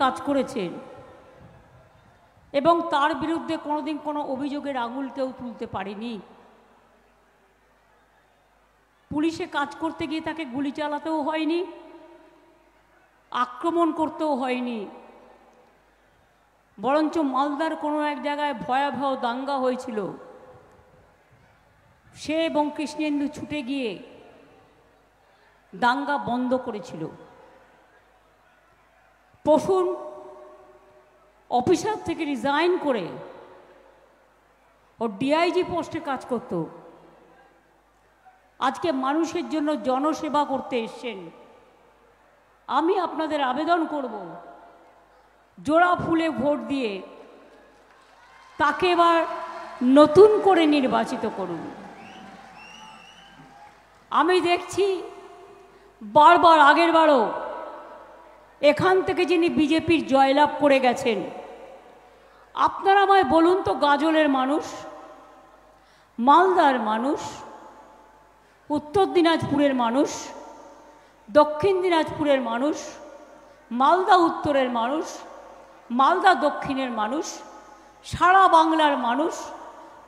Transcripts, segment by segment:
কাজ করেছেন এবং তার বিরুদ্ধে কোনোদিন কোনো অভিযোগের আঙুল কেউ তুলতে পারেনি। পুলিশে কাজ করতে গিয়ে তাকে গুলি চালাতেও হয়নি, আক্রমণ করতেও হয়নি, বরঞ্চ মালদার কোনো এক জায়গায় ভয়াবহ দাঙ্গা হয়েছিল, সে এবং কৃষ্ণেন্দু ছুটে গিয়ে দাঙ্গা বন্ধ করেছিল। প্রসূন অফিসার থেকে রিজাইন করে ও ডিআইজি পোস্টে কাজ করত, আজকে মানুষের জন্য জনসেবা করতে এসছেন। আমি আপনাদের আবেদন করব, জোড়া ফুলে ভোট দিয়ে তাকে এবার নতুন করে নির্বাচিত করুন। আমি দেখছি বারবার, আগের বারও এখান থেকে যিনি বিজেপির জয়লাভ করে গেছেন, আপনারা আমায় বলুন তো, গাজলের মানুষ, মালদার মানুষ, উত্তর দিনাজপুরের মানুষ, দক্ষিণ দিনাজপুরের মানুষ, মালদা উত্তরের মানুষ, মালদা দক্ষিণের মানুষ, সারা বাংলার মানুষ,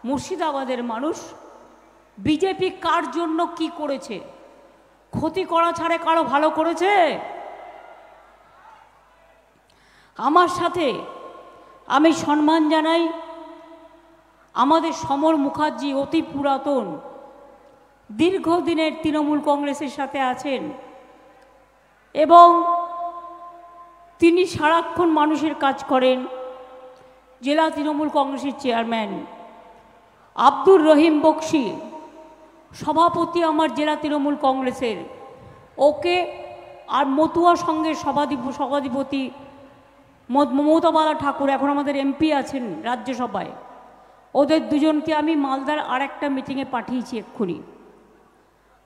মুর্শিদাবাদের মানুষ, বিজেপি কার জন্য কি করেছে? ক্ষতি করা ছাড়া কারো ভালো করেছে? আমার সাথে আমি সম্মান জানাই আমাদের সমর মুখার্জি, অতি পুরাতন, দীর্ঘদিনের তৃণমূল কংগ্রেসের সাথে আছেন এবং তিনি সারাক্ষণ মানুষের কাজ করেন। জেলা তৃণমূল কংগ্রেসের চেয়ারম্যান আব্দুর রহিম বক্সি, সভাপতি আমার জেলা তৃণমূল কংগ্রেসের, ওকে আর মতুয়া সংঘের সভাধিপতি মমতা বালা ঠাকুর, এখন আমাদের এমপি আছেন রাজ্যসভায়, ওদের দুজনকে আমি মালদার আর একটা মিটিংয়ে পাঠিয়েছি এক্ষুনি।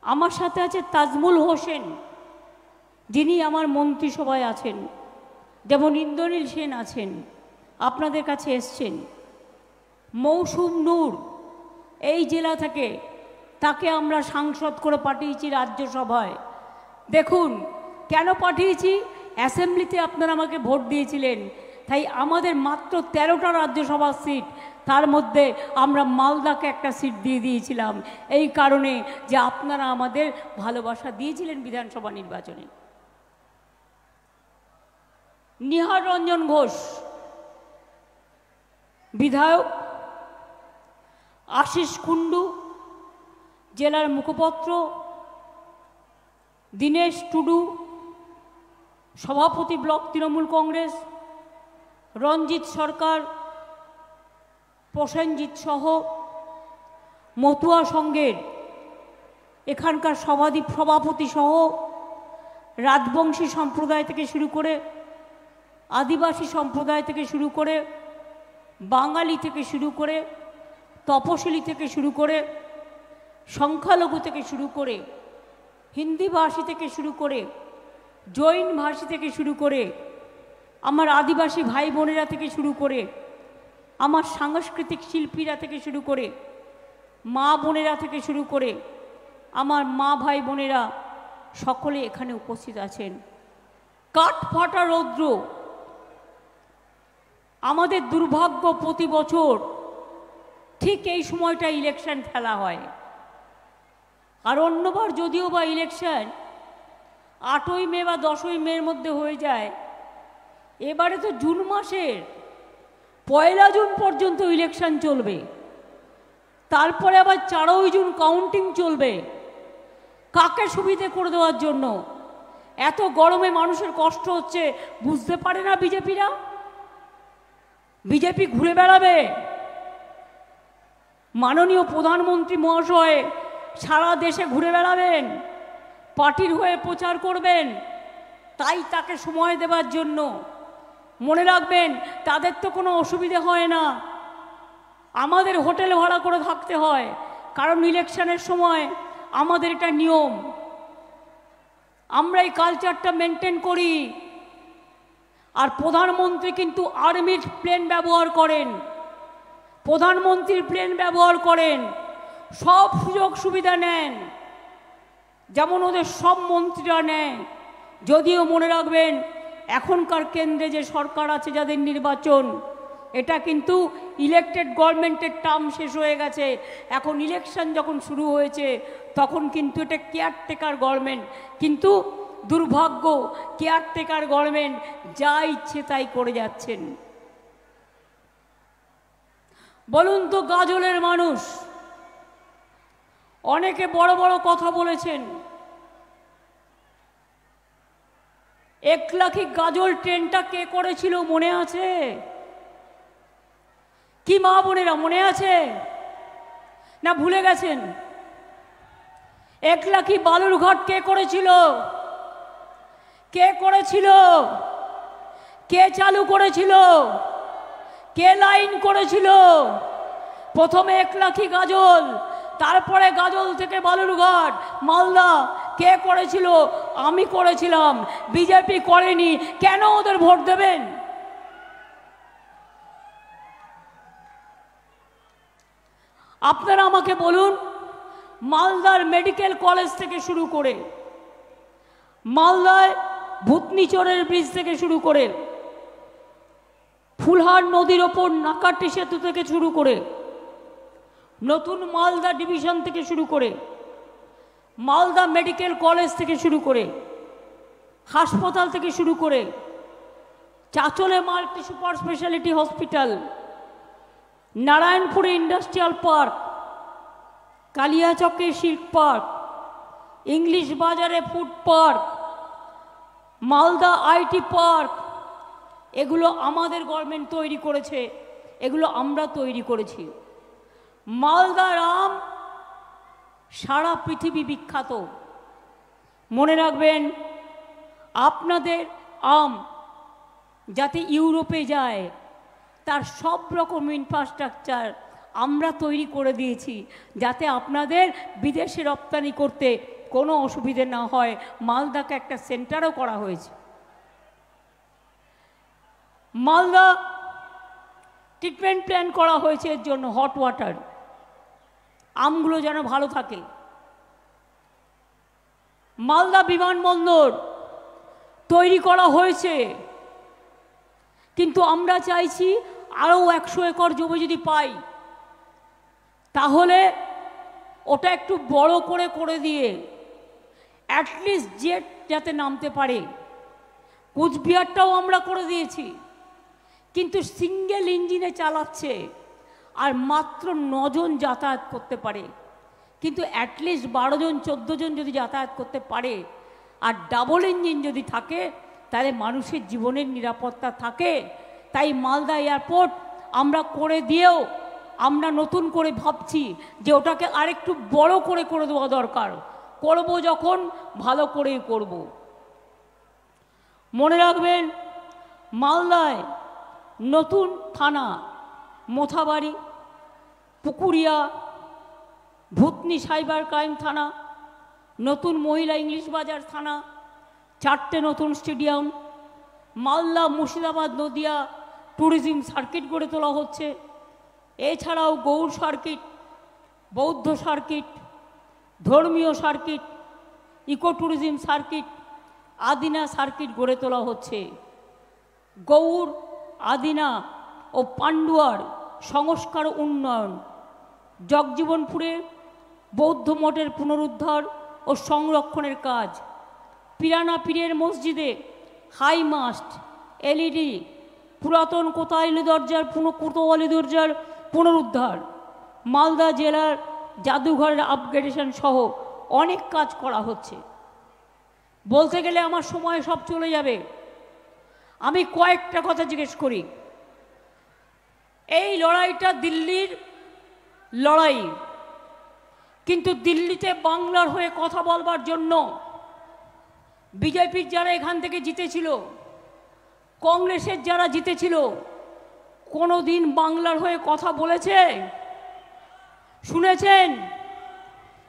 আমার সাথে আছে তাজমুল হোসেন, যিনি আমার মন্ত্রিসভায় আছেন, যেমন ইন্দ্রনীল সেন আছেন, আপনাদের কাছে এসছেন। মৌসুম নূর এই জেলা থেকে, তাকে আমরা সাংসদ করে পাঠিয়েছি রাজ্যসভায়। দেখুন কেন পাঠিয়েছি, অ্যাসেম্বলিতে আপনারা আমাকে ভোট দিয়েছিলেন, তাই আমাদের মাত্র 13টা রাজ্যসভার সিট, তার মধ্যে আমরা মালদাকে একটা সিট দিয়ে দিয়েছিলাম, এই কারণে যে আপনারা আমাদের ভালোবাসা দিয়েছিলেন বিধানসভা নির্বাচনে। নিহার রঞ্জন ঘোষ বিধায়ক, আশিস কুণ্ডু জেলার মুখপত্র, দীনেশ টুডু সভাপতি ব্লক তৃণমূল কংগ্রেস, রঞ্জিত সরকার, প্রসেনজিৎ সহ মতুয়া সংঘের এখানকার সভাপতি সহ রাজবংশী সম্প্রদায় থেকে শুরু করে, আদিবাসী সম্প্রদায় থেকে শুরু করে, বাঙালি থেকে শুরু করে, তপশিলি থেকে শুরু করে, সংখ্যালঘু থেকে শুরু করে, হিন্দি ভাষী থেকে শুরু করে, জৈন ভাষী থেকে শুরু করে, আমার আদিবাসী ভাই বোনেরা থেকে শুরু করে, আমার সাংস্কৃতিক শিল্পীরা থেকে শুরু করে, মা বোনেরা থেকে শুরু করে, আমার মা ভাই বোনেরা সকলে এখানে উপস্থিত আছেন। কাঠফাটা রৌদ্র, আমাদের দুর্ভাগ্য প্রতি বছর ঠিক এই সময়টা ইলেকশন খেলা হয়। আর অন্যবার যদিও বা ইলেকশন 8ই মে বা 10ই মের মধ্যে হয়ে যায়, এবারে তো জুন মাসের 1 জুন পর্যন্ত ইলেকশন চলবে, তারপরে আবার 4ই জুন কাউন্টিং চলবে। কাকে সুবিধে করে দেওয়ার জন্য? এত গরমে মানুষের কষ্ট হচ্ছে, বুঝতে পারে না বিজেপিরা? বিজেপি ঘুরে বেড়াবে। মাননীয় প্রধানমন্ত্রী মহাশয় সারা দেশে ঘুরে বেড়াবেন, পার্টির হয়ে প্রচার করবেন, তাই তাকে সময় দেওয়ার জন্য। মনে রাখবেন, তাদের তো কোনো অসুবিধে হয় না, আমাদের হোটেল ভাড়া করে থাকতে হয়, কারণ ইলেকশনের সময় আমাদের এটা নিয়ম, আমরা এই কালচারটা মেনটেন করি। আর প্রধানমন্ত্রী কিন্তু আর্মির প্লেন ব্যবহার করেন, প্রধানমন্ত্রীর প্লেন ব্যবহার করেন, সব সুযোগ সুবিধা নেন, যেমন ওদের সব মন্ত্রীরা নেয়। যদিও মনে রাখবেন এখনকার কেন্দ্রে যে সরকার আছে, যাদের নির্বাচন, এটা কিন্তু ইলেকটেড গভর্নমেন্টের টার্ম শেষ হয়ে গেছে। এখন ইলেকশন যখন শুরু হয়েছে তখন কিন্তু এটা কেয়ারটেকার গভর্নমেন্ট। কিন্তু দুর্ভাগ্য, কেয়ারটেকার গভর্নমেন্ট যা ইচ্ছে তাই করে যাচ্ছেন। বলুন তো, গাজলের মানুষ অনেকে বড় বড় কথা বলেছেন। একলাখি গাজল ট্রেনটা কে করেছিল মনে আছে? কি মা বোনেরা মনে আছে না ভুলে গেছেন? একলাখি বালুরঘাট কে করেছিল? কে করেছিল? কে চালু করেছিল? কে লাইন করেছিল? প্রথমে একলাখি গাজল, তারপরে গাজল থেকে বালুরঘাট, মালদা। কে করেছিল? আমি করেছিলাম, বিজেপি করেনি। কেন ওদের ভোট দেবেন? আপনারা আমাকে বলুন, মালদার মেডিকেল কলেজ থেকে শুরু করে, মালদায় ভূতনিচরের ব্রিজ থেকে শুরু করে, ফুলহার নদীর ওপর নাকাটি সেতু থেকে শুরু করে, নতুন মালদা ডিভিশন থেকে শুরু করে, মালদা মেডিকেল কলেজ থেকে শুরু করে, হাসপাতাল থেকে শুরু করে, চাচলে মাল্টি সুপার স্পেশালিটি হসপিটাল, নারায়ণপুরে ইন্ডাস্ট্রিয়াল পার্ক, কালিয়াচকে সিল্ক পার্ক, ইংলিশ বাজারে food park, Malda IT park, এগুলো আমাদের গভর্নমেন্ট তৈরি করেছে, এগুলো আমরা তৈরি করেছি। মালদার আম সারা পৃথিবী বিখ্যাত। মনে রাখবেন, আপনাদের আম যাতে ইউরোপে যায় তার সব রকম ইনফ্রাস্ট্রাকচার আমরা তৈরি করে দিয়েছি, যাতে আপনাদের বিদেশে রপ্তানি করতে কোনো অসুবিধে না হয়। মালদাকে একটা সেন্টারও করা হয়েছে। মালদা ট্রিটমেন্ট প্ল্যান করা হয়েছে এর জন্য, হট ওয়াটার, আমগুলো যেন ভালো থাকে। মালদা বিমানবন্দর তৈরি করা হয়েছে, কিন্তু আমরা চাইছি আরও 100 একর জমি যদি পাই তাহলে ওটা একটু বড় করে দিয়ে অ্যাটলিস্ট জেট যাতে নামতে পারে। কুচবিহারটাও আমরা করে দিয়েছি, কিন্তু সিঙ্গেল ইঞ্জিনে চালাচ্ছে আর মাত্র 9 জন যাতায়াত করতে পারে। কিন্তু অ্যাটলিস্ট 12 জন 14 জন যদি যাতায়াত করতে পারে আর ডাবল ইঞ্জিন যদি থাকে, তাহলে মানুষের জীবনের নিরাপত্তা থাকে। তাই মালদা এয়ারপোর্ট আমরা করে দিয়েও আমরা নতুন করে ভাবছি যে ওটাকে আরেকটু বড় করে দেওয়া দরকার। করব যখন ভালো করেই করব। মনে রাখবেন, মালদায় নতুন থানা মোথাবাড়ি, পুকুরিয়া, ভূতনি সাইবার ক্রাইম থানা, নতুন মহিলা ইংলিশ বাজার থানা, 4টে নতুন stadium, Malda Murshidabad Nadia tourism circuit গড়ে তোলা হচ্ছে। এছাড়াও গৌড় সার্কিট, বৌদ্ধ সার্কিট, ধর্মীয় circuit, eco tourism circuit, Adina circuit গড়ে তোলা হচ্ছে। গৌড়, আদিনা ও পান্ডুয়ার সংস্কার উন্নয়ন, জগজীবনপুরে বৌদ্ধ মঠের পুনরুদ্ধার ও সংরক্ষণের কাজ, পিরানা পীরের মসজিদে হাই মাস্ট, এলইডি, পুরাতন কোতোয়ালি দরজার পুনরুদ্ধার, মালদা জেলার জাদুঘরের আপগ্রেডেশন সহ অনেক কাজ করা হচ্ছে। বলতে গেলে আমার সময় সব চলে যাবে, আমি কয়েকটা কথা জিজ্ঞেস করি। এই লড়াইটা দিল্লির লড়াই, কিন্তু দিল্লিতে বাংলার হয়ে কথা বলবার জন্য বিজেপির যারা এখান থেকে জিতেছিল, কংগ্রেসের যারা জিতেছিল, কোনো দিন বাংলার হয়ে কথা বলেছে? শুনেছেন?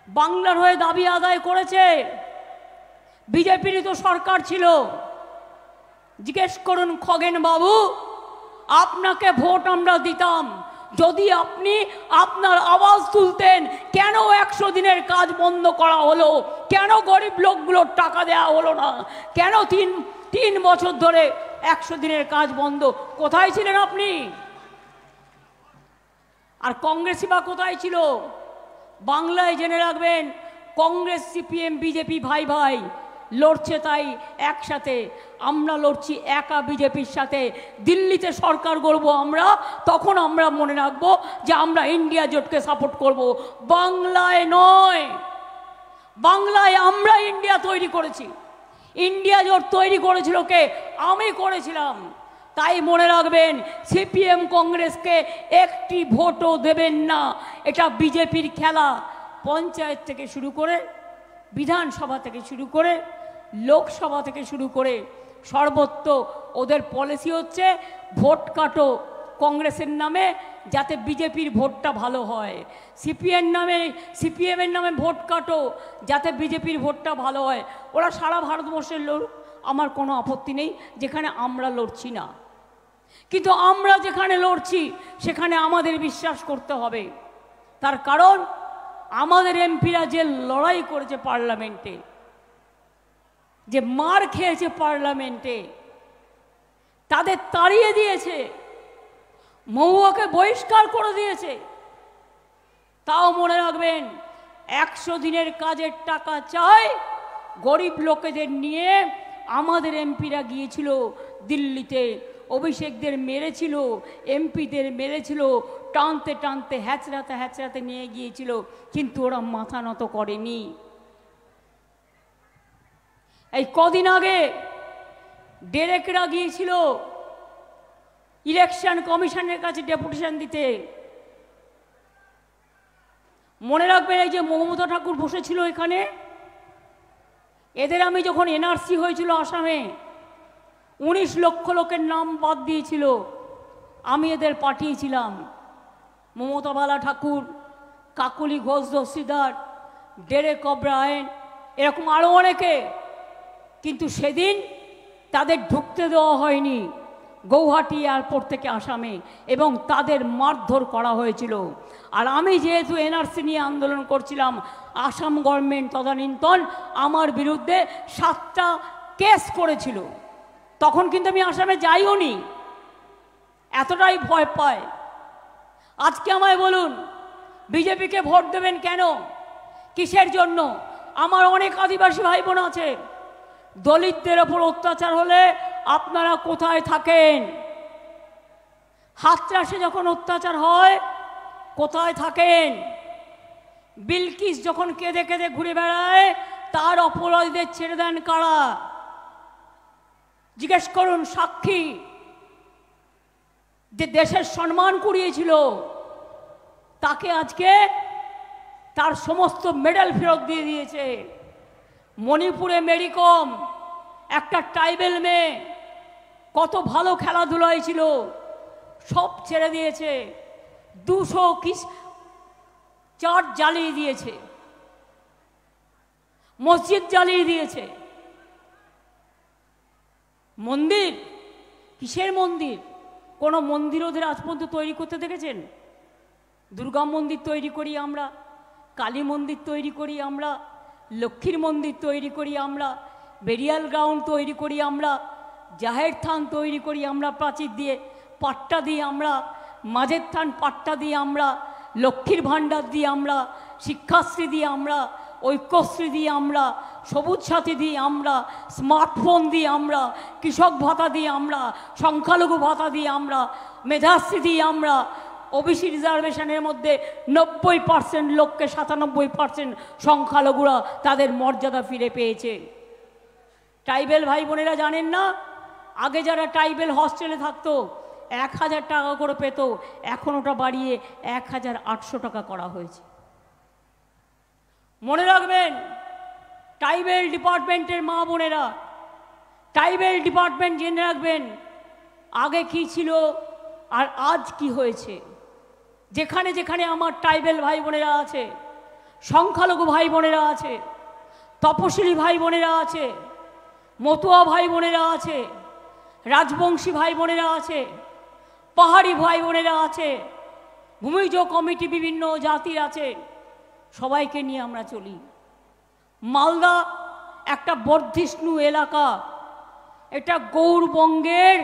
বাংলার হয়ে দাবি আদায় করেছে? বিজেপিরই তো সরকার ছিল। জিজ্ঞেস করুন খগেন বাবু, আপনাকে ভোট আমরা দিতাম যদি আপনি আপনার আওয়াজ তুলতেন। কেন 100 দিনের কাজ বন্ধ করা হলো? কেন গরিব লোকগুলোর টাকা দেওয়া হলো না? কেন 3 বছর ধরে 100 দিনের কাজ বন্ধ। কোথায় ছিলেন আপনি? আর কংগ্রেসই বা কোথায় ছিল? বাংলায় জেনে রাখবেন, কংগ্রেস সিপিএম বিজেপি ভাই ভাই লড়ছে, তাই একসাথে। আমরা লড়ছি একা বিজেপির সাথে। দিল্লিতে সরকার গড়ব আমরা, তখন আমরা মনে রাখবো যে আমরা ইন্ডিয়া জোটকে সাপোর্ট করব, বাংলায় নয়। বাংলায় আমরা ইন্ডিয়া তৈরি করেছি। ইন্ডিয়া জোট তৈরি করেছিল কে? আমি করেছিলাম। তাই মনে রাখবেন, সিপিএম কংগ্রেসকে একটি ভোটও দেবেন না। এটা বিজেপির খেলা। পঞ্চায়েত থেকে শুরু করে, বিধানসভা থেকে শুরু করে, লোকসভা থেকে শুরু করে সর্বত্র ওদের পলিসি হচ্ছে ভোট কাটো কংগ্রেসের নামে, যাতে বিজেপির ভোটটা ভালো হয়। সিপিএমের নামে ভোট কাটো যাতে বিজেপির ভোটটা ভালো হয়। ওরা সারা ভারতবর্ষের লড়ুক, আমার কোনো আপত্তি নেই, যেখানে আমরা লড়ছি না। কিন্তু আমরা যেখানে লড়ছি সেখানে আমাদের বিশ্বাস করতে হবে। তার কারণ আমাদের এমপিরা যে লড়াই করেছে পার্লামেন্টে, যে মার খেয়েছে পার্লামেন্টে, তাদের তাড়িয়ে দিয়েছে, মহুয়াকে বহিষ্কার করে দিয়েছে। তাও মনে রাখবেন, 100 দিনের কাজের টাকা চাই, গরিব লোকেদের নিয়ে আমাদের এমপিরা গিয়েছিল দিল্লিতে, অভিষেকদের মেরেছিল, এমপিদের মেরেছিল, টানতে টানতে হ্যাচড়াতে হ্যাচড়াতে নিয়ে গিয়েছিল, কিন্তু ওরা মাথা নত করেনি। এই কদিন আগে ডেরেকরা গিয়েছিল ইলেকশন কমিশনের কাছে ডেপুটেশন দিতে। মনে রাখবেন, এই যে মমতা ঠাকুর বসেছিল এখানে, এদের আমি যখন এনআরসি হয়েছিল আসামে, 19 লক্ষ লোকের নাম বাদ দিয়েছিল, আমি এদের পাঠিয়েছিলাম। মমতা বালা ঠাকুর, কাকুলি ঘোষ দস্তিদার, ডেরেক ওব্রায়েন, এরকম আরও অনেকে। কিন্তু সেদিন তাদের ঢুকতে দেওয়া হয়নি গৌহাটি এয়ারপোর্ট থেকে আসামে, এবং তাদের মারধর করা হয়েছিল। আর আমি যেহেতু এনআরসি নিয়ে আন্দোলন করছিলাম, আসাম গভর্নমেন্ট তদানীন্তন আমার বিরুদ্ধে 7টা কেস করেছিল। তখন কিন্তু আমি আসামে যাইও নি, এতটাই ভয় পায়। আজকে আমায় বলুন, বিজেপিকে ভোট দেবেন কেন? কিসের জন্য? আমার অনেক আদিবাসী ভাই বোন আছে, দলিতদের ওপর অত্যাচার হলে আপনারা কোথায় থাকেন? হাতরাসে যখন অত্যাচার হয় কোথায় থাকেন? বিলকিস যখন কেঁদে কেঁদে ঘুরে বেড়ায়, তার অপরাধীদের ছেড়ে দেন কারা? জিজ্ঞেস করুন সাক্ষী, যে দেশের সম্মান কুড়িয়েছিল, তাকে আজকে তার সমস্ত মেডেল ফেরত দিয়ে দিয়েছে। মণিপুরে মেরি কম, একটা ট্রাইবেল মেয়ে, কত ভালো খেলাধুলায় ছিল, সব ছেড়ে দিয়েছে। 200 চার্চ জ্বালিয়ে দিয়েছে, মসজিদ জ্বালিয়ে দিয়েছে। মন্দির, কিসের মন্দির? কোনো মন্দির ওদের আজ পর্যন্ত তৈরি করতে দেখেছেন? দুর্গা মন্দির তৈরি করি আমরা, কালী মন্দির তৈরি করি আমরা, লক্ষ্মীর মন্দির তৈরি করি আমরা, বেরিয়াল গ্রাউন্ড তৈরি করি আমরা, জাহের থান তৈরি করি আমরা, প্রাচীর দিয়ে পাট্টা দিয়ে আমরা, মাঝের থান পাট্টা দিয়ে আমরা, লক্ষ্মীর ভাণ্ডার দিয়ে আমরা, শিক্ষাশ্রী দিয়ে আমরা, ঐক্যশ্রী দিয়ে আমরা, সবুজ সাথী দিয়ে আমরা, স্মার্টফোন দিয়ে আমরা, কৃষক ভাতা দিয়ে আমরা, সংখ্যালঘু ভাতা দিয়ে আমরা, মেধাশ্রী দিয়ে আমরা। ওবিসি রিজার্ভেশনের মধ্যে 90% লোককে 97% সংখ্যালঘুরা তাদের মর্যাদা ফিরে পেয়েছে। ট্রাইবেল ভাই বোনেরা জানেন না, আগে যারা ট্রাইবেল হস্টেলে থাকতো 1000 টাকা করে পেত, এখন ওটা বাড়িয়ে 1800 টাকা করা হয়েছে। মনে রাখবেন, ট্রাইবেল ডিপার্টমেন্টের মা বোনেরা, ট্রাইবেল ডিপার্টমেন্ট জেনে রাখবেন আগে কি ছিল আর আজ কি হয়েছে। যেখানে যেখানে আমার ট্রাইবেল ভাই বোনেরা আছে, সংখ্যালঘু ভাই বোনেরা আছে, তপশিলি ভাই বোনেরা আছে, মতুয়া ভাই বোনেরা আছে, রাজবংশী ভাই বোনেরা আছে, পাহাড়ি ভাই বোনেরা আছে, ভূমিজ কমিটি বিভিন্ন জাতির আছে, সবাইকে নিয়ে আমরা চলি। মালদা একটা বর্ধিষ্ণু এলাকা, এটা গৌরবঙ্গের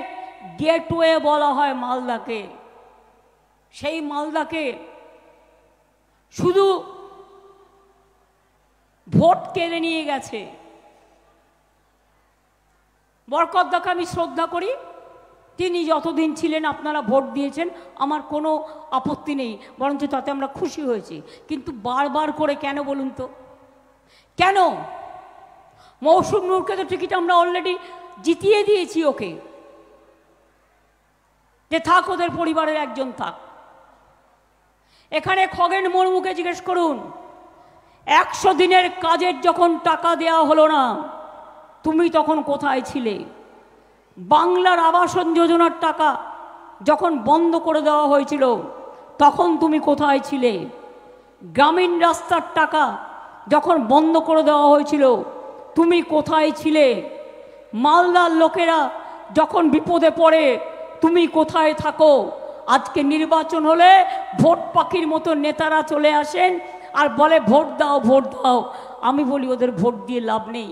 গেটওয়ে বলা হয় মালদাকে। সেই মালদাকে শুধু ভোট কেড়ে নিয়ে গেছে। বরকতদাকে আমি শ্রদ্ধা করি, তিনি যতদিন ছিলেন আপনারা ভোট দিয়েছেন, আমার কোনো আপত্তি নেই, বরঞ্চ তাতে আমরা খুশি হয়েছি। কিন্তু বারবার করে কেন বলুন তো, কেন? মৌসুম নূরকে তো টিকিট আমরা অলরেডি জিতিয়ে দিয়েছি ওকে, যে থাক, ওদের পরিবারের একজন থাক। এখানে খগেন মুর্মুকে জিজ্ঞেস করুন, 100 দিনের কাজের যখন টাকা দেওয়া হলো না, তুমি তখন কোথায় ছিলে? বাংলার আবাসন যোজনার টাকা যখন বন্ধ করে দেওয়া হয়েছিল, তখন তুমি কোথায় ছিলে? গ্রামীণ রাস্তার টাকা যখন বন্ধ করে দেওয়া হয়েছিল, তুমি কোথায় ছিলে? মালদার লোকেরা যখন বিপদে পড়ে, তুমি কোথায় থাকো? আজকে নির্বাচন হলে ভোট পাখির মতো নেতারা চলে আসেন আর বলে ভোট দাও, ভোট দাও। আমি বলি ওদের ভোট দিয়ে লাভ নেই।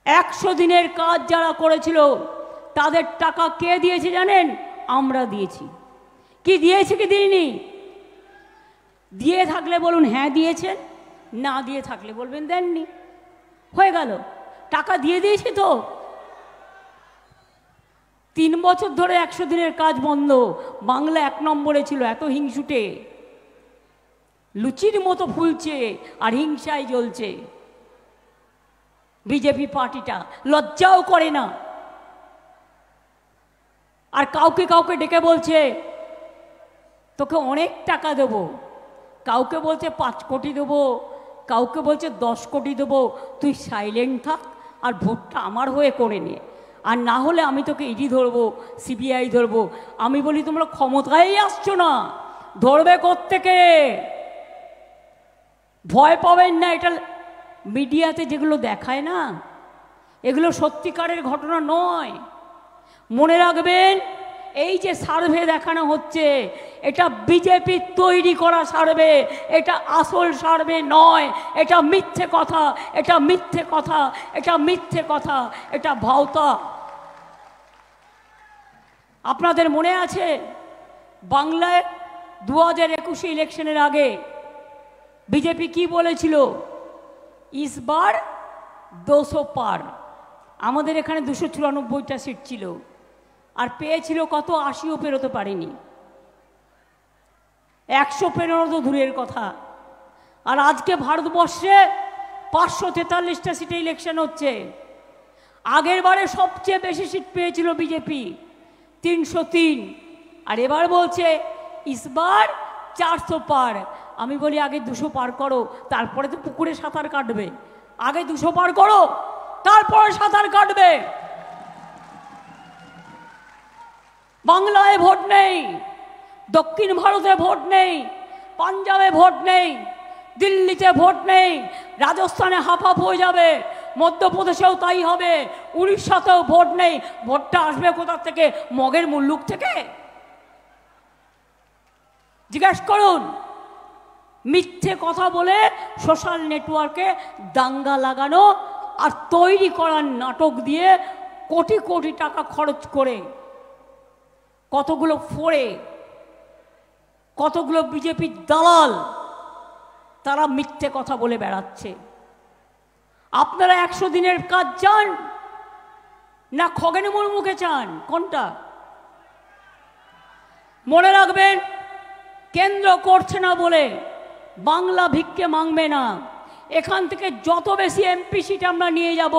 100 দিনের কাজ যারা করেছিল তাদের টাকা কে দিয়েছে জানেন? আমরা দিয়েছি। কি দিয়েছে কি দিইনি? দিয়ে থাকলে বলুন হ্যাঁ দিয়েছেন, না দিয়ে থাকলে বলবেন দেননি। হয়ে গেল, টাকা দিয়ে দিয়েছি তো। 3 বছর ধরে 100 দিনের কাজ বন্ধ। বাংলা 1 নম্বরে ছিল, এত হিংসুটে, লুচির মতো ফুলছে আর হিংসায় জ্বলছে। বিজেপি পার্টিটা লজ্জাও করে না, আর কাউকে কাউকে ডেকে বলছে তোকে অনেক টাকা দেব, কাউকে বলছে 5 কোটি দেবো, কাউকে বলছে 10 কোটি দেবো, তুই সাইলেন্ট থাক আর ভোটটা আমার হয়ে করে নে, আর না হলে আমি তোকে ইডি ধরবো, সিবিআই ধরবো। আমি বলি তোমরা ক্ষমতায় আসছো না, ধরবে কোত্থেকে? ভয় পাবেন না। এটা মিডিয়াতে যেগুলো দেখায় না, এগুলো সত্যিকারের ঘটনা নয়। মনে রাখবেন, এই যে সার্ভে দেখানো হচ্ছে, এটা বিজেপির তৈরি করা সার্ভে, এটা আসল সার্ভে নয়। এটা মিথ্যে কথা, এটা মিথ্যে কথা, এটা মিথ্যে কথা, এটা ভাওতা। আপনাদের মনে আছে বাংলায় 2021 ইলেকশনের আগে বিজেপি কি বলেছিল? इस बार 200 পার। আমাদের এখানে 294টা সিট ছিল, আর পেয়েছিল কত? 80ও পেরোতে পারেনি। 100 পেরোনো তো দূরের কথা। আর আজকে ভারতবর্ষে 543টা সিটে ইলেকশন হচ্ছে। আগের বারে সবচেয়ে বেশি সিট পেয়েছিল বিজেপি, 303, আর এবার বলছে ইসবার 400 পার। আমি বলি আগে 200 পার করো, তারপরে তো পুকুরে সাঁতার কাটবে। আগে 200 পার করো, তারপরে সাঁতার কাটবে। বাংলায় ভোট নেই, দক্ষিণ ভারতে ভোট নেই, পাঞ্জাবে ভোট নেই, দিল্লিতে ভোট নেই, রাজস্থানে হাফ হাফ হয়ে যাবে, মধ্যপ্রদেশেও তাই হবে, উড়িষ্যাতেও ভোট নেই। ভোটটা আসবে কোথা থেকে? মগের মুল্লুক থেকে? জিজ্ঞেস করুন। মিথ্যে কথা বলে সোশ্যাল নেটওয়ার্কে দাঙ্গা লাগানো আর তৈরি করার নাটক দিয়ে কোটি কোটি টাকা খরচ করে কতগুলো ফোড়ে, কতগুলো বিজেপির দালাল, তারা মিথ্যে কথা বলে বেড়াচ্ছে। আপনারা 100 দিনের কাজ চান না খগেন মুর্মুকে চান? কোনটা? মনে রাখবেন, কেন্দ্র করছে না বলে বাংলা ভিক্ষে মাংবে না। এখান থেকে যত বেশি এমপি সিট আমরা নিয়ে যাব,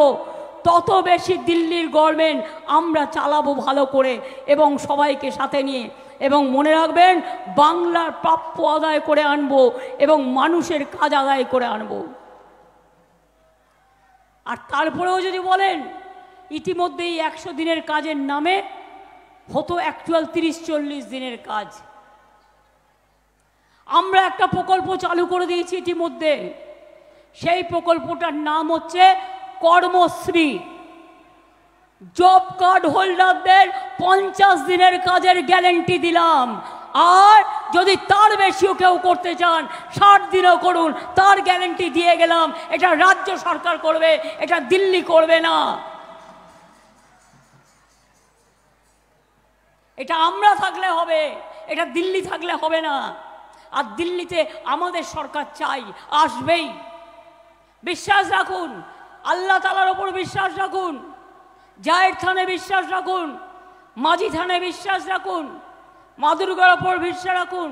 তত বেশি দিল্লির গভর্নমেন্ট আমরা চালাবো ভালো করে এবং সবাইকে সাথে নিয়ে। এবং মনে রাখবেন, বাংলার প্রাপ্য আদায় করে আনবো এবং মানুষের কাজ আদায় করে আনবো। আর তারপরেও যদি বলেন, ইতিমধ্যেই 100 দিনের কাজের নামে হতো অ্যাকচুয়াল 30-40 দিনের কাজ। আমরা একটা প্রকল্প চালু করে দিয়েছি ইতিমধ্যে। সেই প্রকল্পটার নাম হচ্ছে কর্মশ্রী। জব কার্ড হোল্ডারদের 50 দিনের কাজের গ্যারেন্টি দিলাম। আর যদি তার বেশিও কেউ করতে চান, 60 দিনও করুন, তার গ্যারেন্টি দিয়ে গেলাম। এটা রাজ্য সরকার করবে, এটা দিল্লি করবে না। এটা আমরা থাকলে হবে, এটা দিল্লি থাকলে হবে না। আর দিল্লিতে আমাদের সরকার চাই, আসবেই। বিশ্বাস রাখুন, আল্লাহ তাআলার ওপর বিশ্বাস রাখুন, জায়ের থানে বিশ্বাস রাখুন, মাঝি থানে বিশ্বাস রাখুন, মা দুর্গার ওপর বিশ্বাস রাখুন,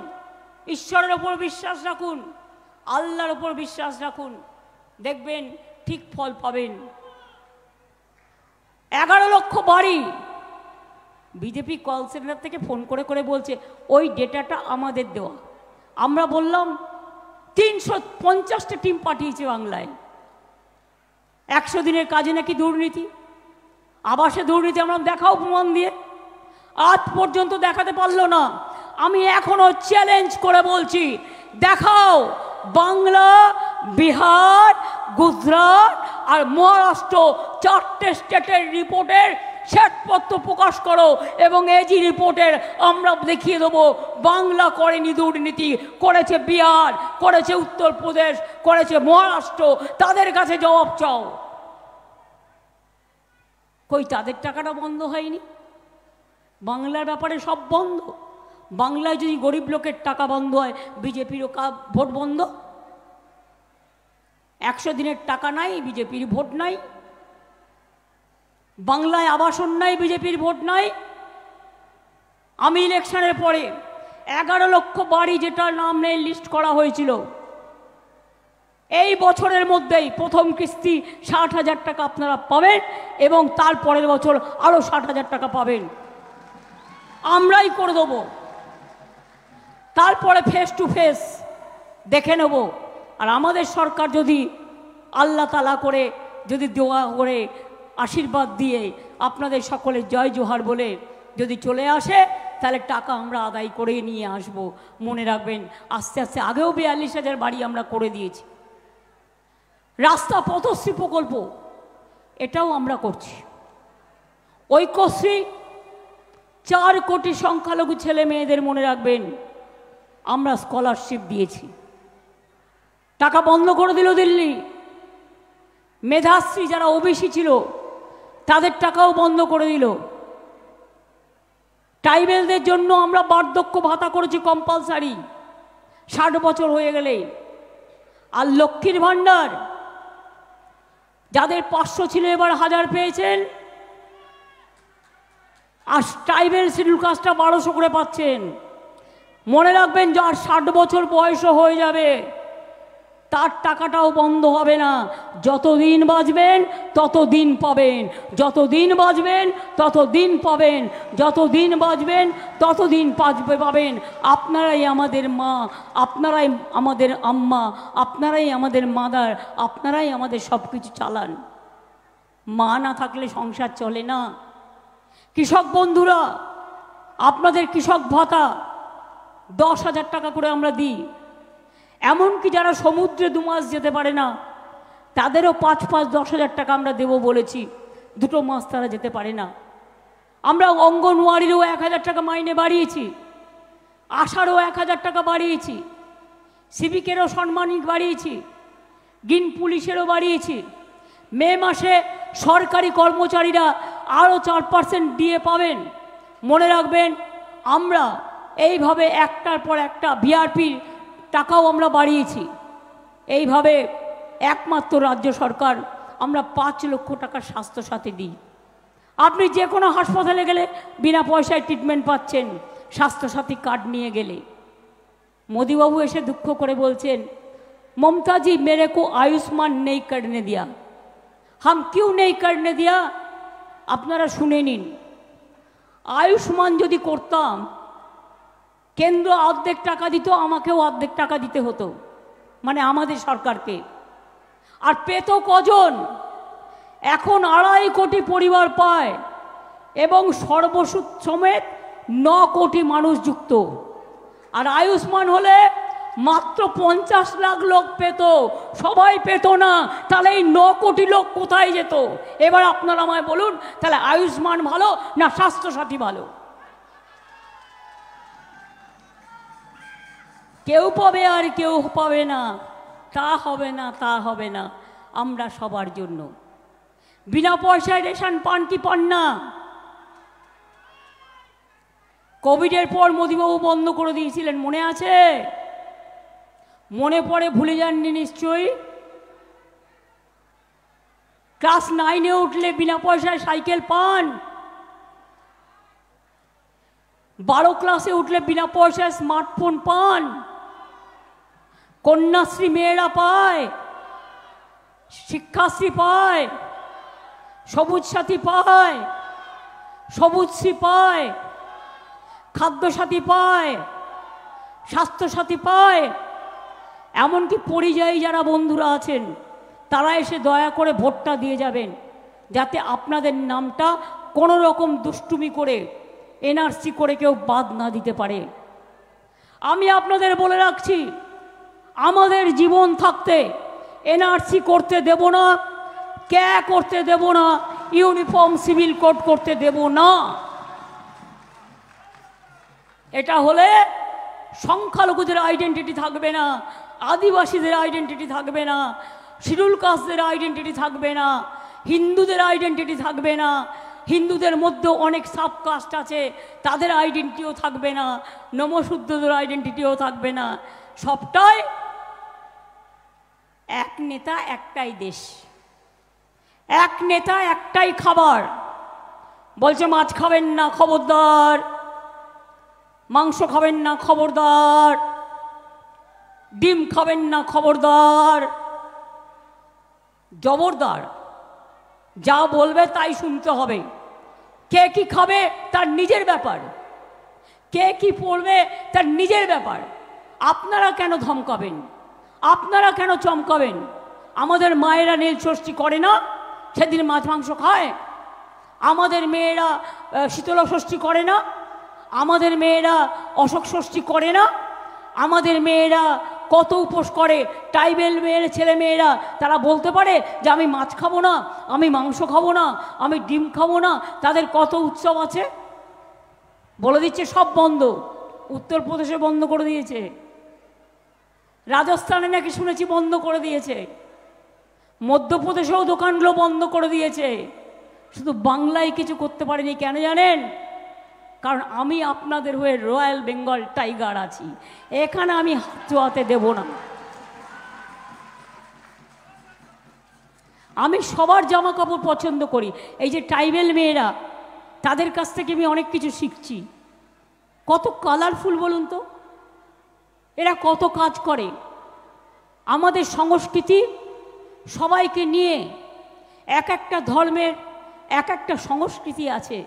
ঈশ্বরের ওপর বিশ্বাস রাখুন, আল্লাহর ওপর বিশ্বাস রাখুন, দেখবেন ঠিক ফল পাবেন। 11 লক্ষ বাড়ি বিজেপি কল সেন্টার থেকে ফোন করে করে বলছে ওই ডেটাটা আমাদের দেওয়া। আমরা বললাম 350টা টিম পাঠিয়েছে বাংলায়। 100 দিনের কাজে নাকি দুর্নীতি, আবাসে দুর্নীতি। আমরা দেখাও প্রমাণ দিয়ে, আজ পর্যন্ত দেখাতে পারলো না। আমি এখনো চ্যালেঞ্জ করে বলছি, দেখাও বাংলা, বিহার, গুজরাট আর মহারাষ্ট্র 4টে স্টেটের রিপোর্টের শ্বেতপত্র প্রকাশ করো, এবং এজি রিপোর্টের আমরা দেখিয়ে দেবো বাংলা করেনি দুর্নীতি, করেছে বিহার, করেছে উত্তরপ্রদেশ, করেছে মহারাষ্ট্র। তাদের কাছে জবাব চাও। কই তাদের টাকাটা বন্ধ হয়নি? বাংলার ব্যাপারে সব বন্ধ। বাংলায় যদি গরিব লোকের টাকা বন্ধ হয়, বিজেপিরও ভোট বন্ধ। 100 দিনের টাকা নাই, বিজেপির ভোট নাই। বাংলায় আবাসন নাই, বিজেপির ভোট নাই। আমি ইলেকশনের পরে 11 লক্ষ বাড়ি যেটা নাম নেই লিস্ট করা হয়েছিল, এই বছরের মধ্যেই প্রথম কিস্তি 60,000 টাকা আপনারা পাবেন, এবং তার পরের বছর আরও 60,000 টাকা পাবেন। আমরাই করে দেবো। তারপরে ফেস টু ফেস দেখে নেব। আর আমাদের সরকার যদি আল্লাহ তাআলা করে, যদি দোয়া করে, আশীর্বাদ দিয়ে, আপনাদের সকলের জয় জোহার বলে যদি চলে আসে, তাহলে টাকা আমরা আদায় করে নিয়ে আসব। মনে রাখবেন, আস্তে আস্তে আগেও 42,000 বাড়ি আমরা করে দিয়েছি। রাস্তা পথশ্রী প্রকল্প এটাও আমরা করছি। ঐক্যশ্রী 4 কোটি সংখ্যালঘু ছেলে মেয়েদের মনে রাখবেন আমরা স্কলারশিপ দিয়েছি। টাকা বন্ধ করে দিল দিল্লি। মেধাশ্রী যারা ওবিসি ছিল তাদের টাকাও বন্ধ করে দিল। ট্রাইবেলদের জন্য আমরা বার্ধক্য ভাতা করেছি কম্পালসারি 60 বছর হয়ে গেলে। আর লক্ষ্মীর ভাণ্ডার যাদের 500 ছিল এবার 1000 পেয়েছেন। আর ট্রাইবেল শিডিউল কাস্টটা 1200 করে পাচ্ছেন। মনে রাখবেন, যার 60 বছর বয়সও হয়ে যাবে তার টাকাটাও বন্ধ হবে না। যতদিন বাঁচবেন ততদিন পাবেন, যতদিন বাঁচবেন ততদিন পাবেন, যতদিন বাঁচবেন ততদিন পাবেন। আপনারাই আমাদের মা, আপনারাই আমাদের আম্মা, আপনারাই আমাদের মাদার, আপনারাই আমাদের সব কিছু চালান। মা না থাকলে সংসার চলে না। কৃষক বন্ধুরা, আপনাদের কৃষক ভাতা 10,000 টাকা করে আমরা দিই। এমনকি যারা সমুদ্রে 2 মাস যেতে পারে না তাদেরও 5 10,000 টাকা আমরা দেব বলেছি। 2 মাস তারা যেতে পারে না। আমরা অঙ্গনওয়াড়িরও 1,000 টাকা মাইনে বাড়িয়েছি, আশারও 1,000 টাকা বাড়িয়েছি, সিভিকেরও সম্মানিক বাড়িয়েছি, গ্রিন পুলিশেরও বাড়িয়েছি। মে মাসে সরকারি কর্মচারীরা আরও 4% দিয়ে পাবেন। মনে রাখবেন, আমরা এইভাবে একটার পর একটা বিআরপির টাকাও আমরা বাড়িয়েছি। এইভাবে একমাত্র রাজ্য সরকার আমরা 5 লক্ষ টাকার স্বাস্থ্যসাথী দিই। আপনি যে কোনো হাসপাতালে গেলে বিনা পয়সায় ট্রিটমেন্ট পাচ্ছেন স্বাস্থ্যসাথী কার্ড নিয়ে গেলে। মোদিবাবু এসে দুঃখ করে বলছেন, ममता जी मेरे को आयुष्मान नहीं करने दिया। हम क्यों नहीं करने दिया? আপনারা শুনে নিন। আয়ুষ্মান যদি করতাম, কেন্দ্র অর্ধেক টাকা দিত, আমাকেও অর্ধেক টাকা দিতে হতো, মানে আমাদের সরকারকে। আর পেত কজন? এখন 2.5 কোটি পরিবার পায়, এবং সর্বসুদ সমেত 9 কোটি মানুষ যুক্ত। আর আয়ুষ্মান হলে মাত্র 50 লাখ লোক পেত, সবাই পেত না। তাহলে এই 9 কোটি লোক কোথায় যেত? এবার আপনারা আমায় বলুন, তাহলে আয়ুষ্মান ভালো না স্বাস্থ্যসাথী ভালো? কেউ পাবে আর কেউ পাবে না, তা হবে না, তা হবে না। আমরা সবার জন্য। বিনা পয়সায় রেশন পান কি পান না? কোভিডের পর মোদিবাবু বন্ধ করে দিয়েছিলেন, মনে আছে? মনে পড়ে? ভুলে যাননি নিশ্চয়ই। ক্লাস 9-এ উঠলে বিনা পয়সায় সাইকেল পান, 12 ক্লাসে উঠলে বিনা পয়সায় স্মার্টফোন পান, কন্যাশ্রী মেয়েরা পায়, শিক্ষাশ্রী পায়, সবুজ সাথী পায়, সবুজশ্রী পায়, খাদ্যসাথী পায়, স্বাস্থ্যসাথী পায়। এমনকি পরিযায়ী যারা বন্ধুরা আছেন তারা এসে দয়া করে ভোটটা দিয়ে যাবেন, যাতে আপনাদের নামটা কোনো রকম দুষ্টুমি করে এনআরসি করে কেউ বাদ না দিতে পারে। আমি আপনাদের বলে রাখছি, আমাদের জীবন থাকতে এনআরসি করতে দেব না, ক্যা করতে দেব না, ইউনিফর্ম সিভিল কোড করতে দেব না। এটা হলে সংখ্যালঘুদের আইডেন্টিটি থাকবে না, আদিবাসীদের আইডেন্টিটি থাকবে না, শিডিউল কাস্টদের আইডেন্টিটি থাকবে না, হিন্দুদের আইডেন্টিটি থাকবে না, হিন্দুদের মধ্যে অনেক সাব কাস্ট আছে তাদের আইডেন্টিটিও থাকবে না, নমশূদ্রদের আইডেন্টিটিও থাকবে না। সবটাই এক নেতা একটাই দেশ, এক নেতা একটাই খাবার। বলছে মাছ খাবেন না খবরদার, মাংস খাবেন না খবরদার, ডিম খাবেন না খবরদার, জবরদার। যা বলবে তাই শুনতে হবে। কে কি খাবে তার নিজের ব্যাপার, কে কি পড়বে তার নিজের ব্যাপার। আপনারা কেন ধমকাবেন, আপনারা কেন চমকাবেন? আমাদের মায়েরা নীল ষষ্ঠী করে না, সেদিন মাছ মাংস খায়। আমাদের মেয়েরা শীতলা ষষ্ঠী করে না, আমাদের মেয়েরা অশোক ষষ্ঠী করে না, আমাদের মেয়েরা কত উপোস করে। ট্রাইবেল মেয়ের ছেলে মেয়েরা তারা বলতে পারে যে আমি মাছ খাবো না, আমি মাংস খাবো না, আমি ডিম খাবো না। তাদের কত উৎসব আছে, বলে দিচ্ছে সব বন্ধ। উত্তরপ্রদেশে বন্ধ করে দিয়েছে, রাজস্থানে নাকি শুনেছি বন্ধ করে দিয়েছে, মধ্যপ্রদেশেও দোকানগুলো বন্ধ করে দিয়েছে। শুধু বাংলায় কিছু করতে পারেনি, কেন জানেন? কারণ আমি আপনাদের হয়ে রয়্যাল বেঙ্গল টাইগার আছি, এখানে আমি হাত চোয়াতে দেব না। আমি সবার জামা কাপড় পছন্দ করি। এই যে ট্রাইবেল মেয়েরা, তাদের কাছ থেকে আমি অনেক কিছু শিখছি। কত কালারফুল বলুন তো, এরা কত কাজ করে। আমাদের সংস্কৃতি সবাইকে নিয়ে, এক একটা ধর্মের এক একটা সংস্কৃতি আছে,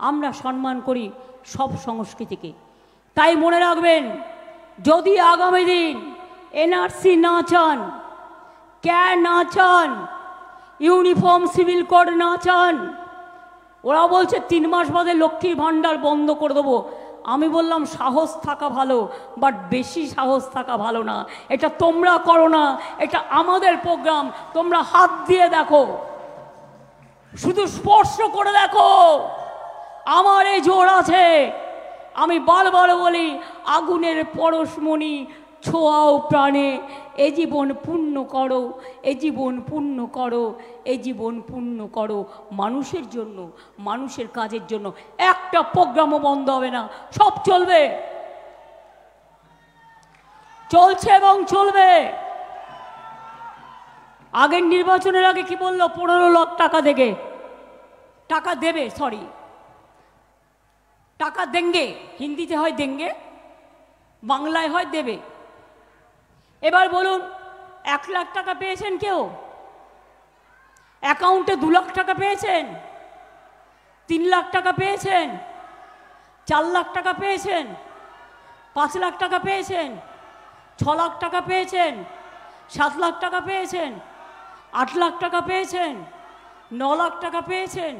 আমরা সম্মান করি সব সংস্কৃতিকে। তাই মনে রাখবেন, যদি আগামী দিন এনআরসি না চান, ক্যা না চান, ইউনিফর্ম সিভিল কোড না চান, ওরা বলছে 3 মাস বাদে লক্ষ্মীর ভাণ্ডার বন্ধ করে দেবো। আমি বললাম সাহস থাকা ভালো, বাট বেশি সাহস থাকা ভালো না। এটা তোমরা করো না, এটা আমাদের প্রোগ্রাম। তোমরা হাত দিয়ে দেখো, শুধু স্পর্শ করে দেখো, আমার এই জোর আছে। আমি বারবার বলি, আগুনের পরশমণি ছোঁয়াও প্রাণে, এ জীবন পূর্ণ করো, এ জীবন পূর্ণ করো, এ জীবন পূর্ণ করো। মানুষের জন্য, মানুষের কাজের জন্য একটা প্রোগ্রামও বন্ধ হবে না, সব চলবে, চলছে এবং চলবে। আগের নির্বাচনের আগে কি বললো? 15 লাখ টাকা দেবে, টাকা দেবে, সরি টাকা দেঙ্গে, হিন্দিতে হয় দেঙ্গে, বাংলায় হয় দেবে। এবার বলুন, 1 লাখ টাকা পেয়েছেন কেউ? অ্যাকাউন্টে 2 লাখ টাকা পেয়েছেন, 3 লাখ টাকা পেয়েছেন, 4 লাখ টাকা পেয়েছেন, 5 লাখ টাকা পেয়েছেন, 6 লাখ টাকা পেয়েছেন, 7 লাখ টাকা পেয়েছেন, 8 লাখ টাকা পেয়েছেন, 9 লাখ টাকা পেয়েছেন,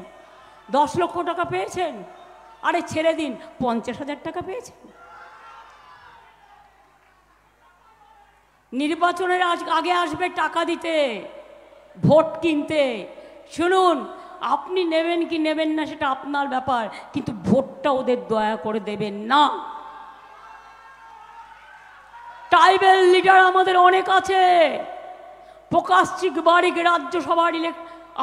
10 লক্ষ টাকা পেয়েছেন। আরে ছেড়ে দিন, 50,000 টাকা পেয়েছেন। নির্বাচনের আগে আসবে টাকা দিতে, ভোট কিনতে। শুনুন, আপনি নেবেন কি নেবেন না সেটা আপনার ব্যাপার, কিন্তু ভোটটা ওদের দয়া করে দেবেন না। ট্রাইবেল লিডার আমাদের অনেক আছে। প্রকাশ চিক বারিক রাজ্যসভার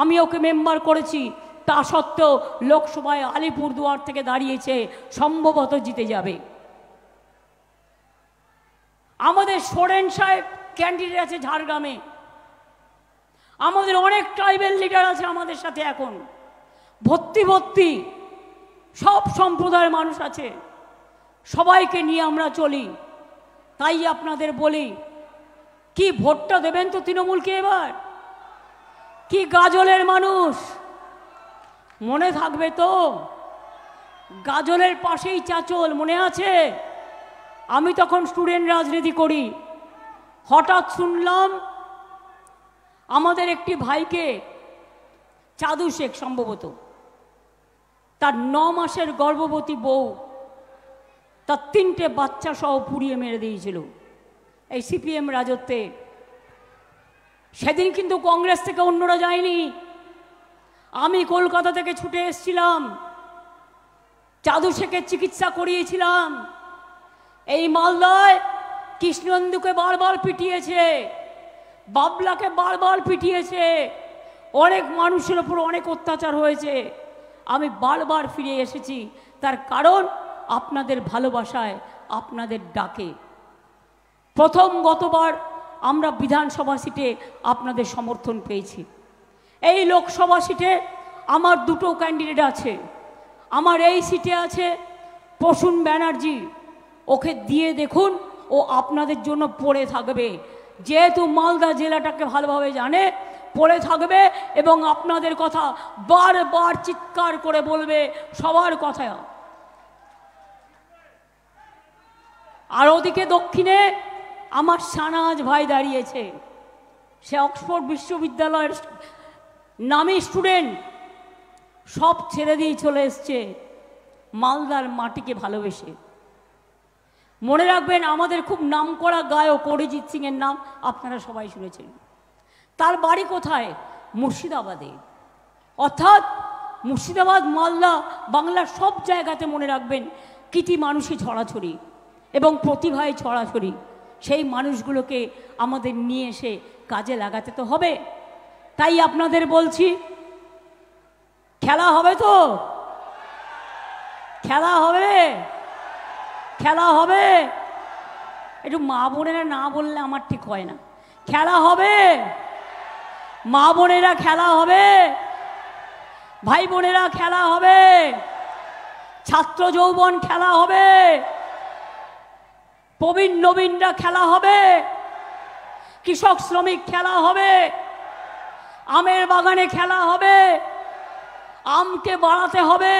আমি ওকে মেম্বার করেছি, তা সত্ত্বেও লোকসভায় আলিপুরদুয়ার থেকে দাঁড়িয়েছে, সম্ভবত জিতে যাবে। আমাদের সোরেন সাহেব ক্যান্ডিডেট আছে ঝাড়গ্রামে, আমাদের অনেক ট্রাইবেল লিডার আছে আমাদের সাথে, এখন ভর্তি ভর্তি সব সম্প্রদায়ের মানুষ আছে, সবাইকে নিয়ে আমরা চলি। তাই আপনাদের বলি, কি ভোটটা দেবেন তো তৃণমূলকে এবার? কি গাজলের মানুষ, মনে থাকবে তো? গাজলের পাশেই চাচল, মনে আছে? আমি তখন স্টুডেন্ট রাজনীতি করি, হঠাৎ শুনলাম আমাদের একটি ভাইকে, চাদু শেখ সম্ভবত, তার 9 মাসের গর্ভবতী বউ তার 3টে বাচ্চা সহ পুড়িয়ে মেরে দিয়েছিল এই সিপিএম রাজত্বে। সেদিন কিন্তু কংগ্রেস থেকে অন্যরা যায়নি, আমি কলকাতা থেকে ছুটে এসেছিলাম, চাদু শেখের চিকিৎসা করিয়েছিলাম। এই মালদায় কৃষ্ণেন্দুকে বারবার পিটিয়েছে, বাবলাকে বারবার পিটিয়েছে, অনেক মানুষের উপর অনেক অত্যাচার হয়েছে। আমি বারবার ফিরে এসেছি, তার কারণ আপনাদের ভালোবাসায়, আপনাদের ডাকে। প্রথম গতবার আমরা বিধানসভা সিটে আপনাদের সমর্থন পেয়েছি। এই লোকসভা সিটে আমার 2টো ক্যান্ডিডেট আছে। আমার এই সিটে আছে প্রসূন ব্যানার্জি, ওকে দিয়ে দেখুন, ও আপনাদের জন্য পড়ে থাকবে, যেহেতু মালদা জেলাটাকে ভালোভাবে জানে, পড়ে থাকবে এবং আপনাদের কথা বারবার চিৎকার করে বলবে, সবার কথা। আর ওদিকে দক্ষিণে আমার শাহনাজ ভাই দাঁড়িয়েছে, সে অক্সফোর্ড বিশ্ববিদ্যালয়ের নামী স্টুডেন্ট, সব ছেড়ে দিয়ে চলে এসছে মালদার মাটিকে ভালোবেসে। মনে রাখবেন, আমাদের খুব নামকরা গায়ক অরিজিৎ সিংয়ের নাম আপনারা সবাই শুনেছেন। তার বাড়ি কোথায়? মুর্শিদাবাদে। অর্থাৎ মুর্শিদাবাদ, মালদা, বাংলার সব জায়গাতে মনে রাখবেন কৃতি মানুষই ছড়াছড়ি এবং প্রতিভায় ছড়াছড়ি। সেই মানুষগুলোকে আমাদের নিয়ে এসে কাজে লাগাতে তো হবে। তাই আপনাদের বলছি, খেলা হবে তো? খেলা হবে, খেলা হবে। একটু মা বোনেরা না বললে আমার ঠিক হয় না। খেলা হবে, মা বোনেরা খেলা হবে, ভাই বোনেরা খেলা হবে, ছাত্র যৌবন খেলা হবে, প্রবীণ নবীনরা খেলা হবে, কৃষক শ্রমিক খেলা হবে, আমের বাগানে খেলা হবে, আমকে বাড়াতে হবে।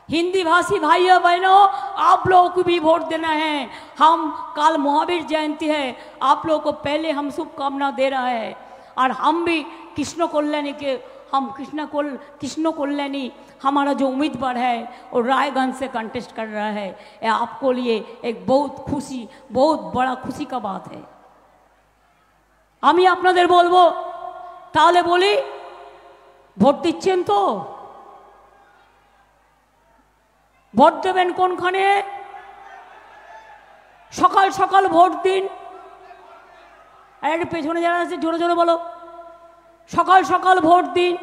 हिंदी भाषी भाइयों बहनों, आप लोगों को भी वोट देना है। हम कल महावीर जयंती है, आप लोगों को पहले हम शुभकामना दे रहा है। और हम भी कृष्ण कल्याणी के, हम कृष्ण कल्याणी हमारा जो उम्मीदवार है वो रायगंज से कंटेस्ट कर रहा है। ये आपको लिए एक बहुत खुशी, बहुत बड़ा खुशी का बात है। আমি আপনাদের বলবো, তাহলে বলি, ভোট দিচ্ছেন তো? ভোট দেবেন কোনখানে? সকাল সকাল ভোট দিন। আর একটু পেছনে যারা আছে জোরে জোরে বলো, সকাল সকাল ভোট দিন,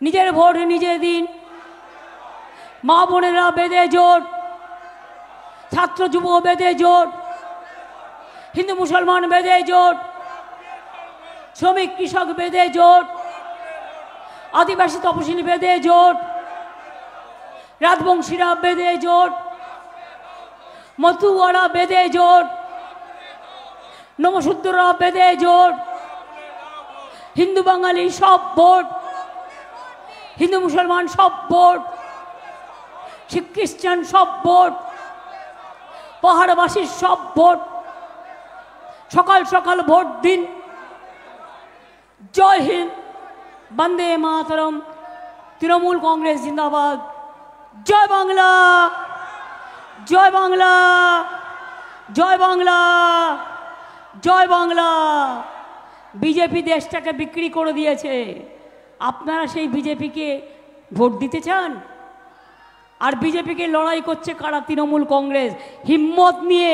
নিজের ভোট নিজে দিন। মা বোনেরা বেঁধে জোট, ছাত্র যুব বেঁধে জোট, হিন্দু মুসলমান বেঁধে জোট, শ্রমিক কৃষক বেঁধে জোট, আদিবাসী তপশিলি বেঁধে জোট, রাজবংশীরা বেঁধে জোট, মতুয়ারা বেঁধে জোট, নমশূদ্ররা বেঁধে জোট, হিন্দু বাঙালি সব ভোট, হিন্দু মুসলমান সব ভোট, শিখ খ্রিস্টান সব ভোট, পাহাড়বাসীর সব ভোট। সকাল সকাল ভোট দিন। জয় হিন্দ, বন্দে মাতরম, তৃণমূল কংগ্রেস জিন্দাবাদ। জয় বাংলা, জয় বাংলা, জয় বাংলা, জয় বাংলা। বিজেপি দেশটাকে বিক্রি করে দিয়েছে, আপনারা সেই বিজেপিকে ভোট দিতে চান? আর বিজেপিকে লড়াই করছে কারা? তৃণমূল কংগ্রেস। হিম্মত নিয়ে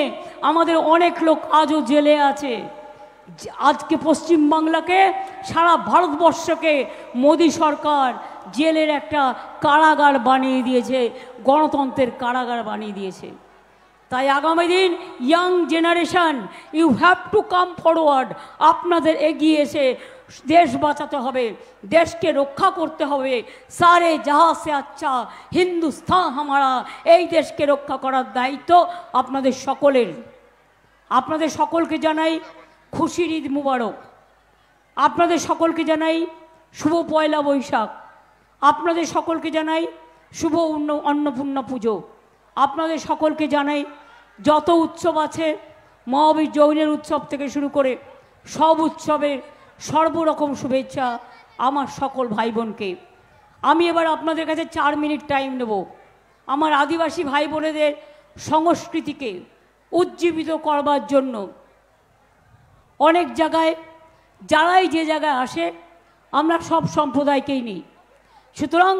আমাদের অনেক লোক আজও জেলে আছে, আজকে পশ্চিমবাংলাকে, সারা ভারতবর্ষকে মোদী সরকার জেলের একটা কারাগার বানিয়ে দিয়েছে, গণতন্ত্রের কারাগার বানিয়ে দিয়েছে। তাই আগামী দিন young generation, you have to come forward. আপনাদের এগিয়ে এসে দেশ বাঁচাতে হবে, দেশকে রক্ষা করতে হবে। সারে জাহাঁ সে আচ্ছা হিন্দুস্তান হামারা, এই দেশকে রক্ষা করার দায়িত্ব আপনাদের সকলের। আপনাদের সকলকে জানাই খুশির ঈদ মুবারক। আপনাদের সকলকে জানাই শুভ পয়লা বৈশাখ। আপনাদের সকলকে জানাই শুভ অন্নপূর্ণা পুজো। আপনাদের সকলকে জানাই যত উৎসব আছে, মহাবীর জৈনের উৎসব থেকে শুরু করে সব উৎসবের সর্বরকম শুভেচ্ছা আমার সকল ভাই বোনকে। আমি এবার আপনাদের কাছে 4 মিনিট টাইম নেব আমার আদিবাসী ভাই বোনেদের সংস্কৃতিকে উজ্জীবিত করবার জন্য। অনেক জায়গায় যারাই যে জায়গায় আসে আমরা সব সম্প্রদায়কেই নিই, সুতরাং